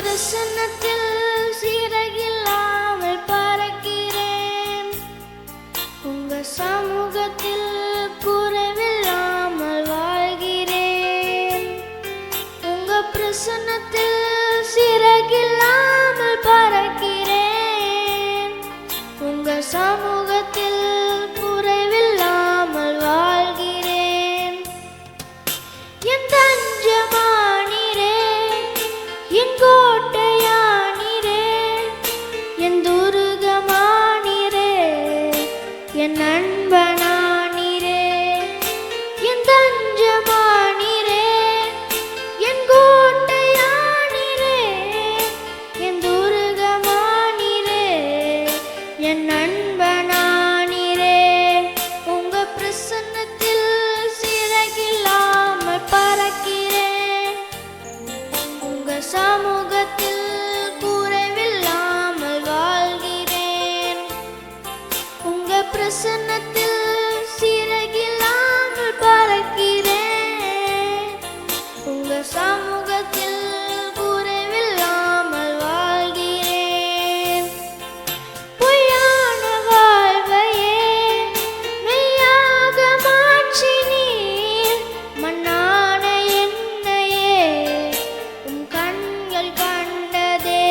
பிரசன்னத்தில் சிறகில்லாமல் பறக்கிறேன். உங்க சமூகத்தில் குறைவில்லாமல் வாழ்கிறேன். உங்க பிரசன்னத்தில் சிறகில்லாமல் பறக்கிறேன். உங்க சமூகத்தில் குறைவில்லாமல் வாழ்கிறேன். என் தஞ்சமானீரே, என் கோட்டையானீரே, என் துருகமானீரே, என் நண்பனானீரே. என் தஞ்சமானீரே, என் கோட்டையானீரே, என் துருகமானீரே, என் நண்பனானீரே. உங்க பிரசன்னத்தில் சிறகில்லாமல் பறக்கிறேன். உங்க சமூகத்தில் குறைவில்லாமல் வாழ்கிறேன். உங்க பிரசன்னத்தில் சிறகில்லாமல் பறக்கிறேன். உங்க சமூகத்தில் குறைவில்லாமல் வாழ்கிறேன். பொய்யான வாழ்வையே மெய்யாக மாற்றி நீர், மண்ணான என்னையே உம் கண்கள் கண்டதே.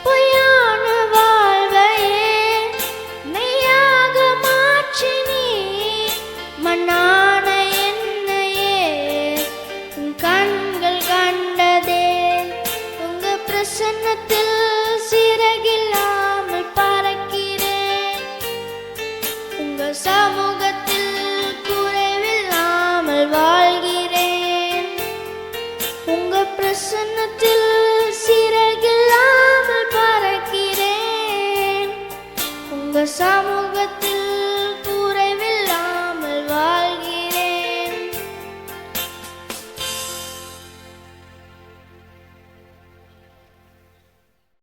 பொய்யான வாழ்வையே மெய்யாக மாற்றி நீர், மண்ணான என்னையே உம் கண்கள் கண்டதே. உங்க பிரசன்னத்தில் சிறகில்லாமல் பறக்கிறேன். உங்க சமூகத்தில் குறைவில்லாமல் வாழ்கிறேன். உங்க பிரசன்னத்தில் சிறகில்லாமல் பறக்கிறேன். உங்க சமூகத்தில் குறைவில்லாமல் வாழ்கிறேன்.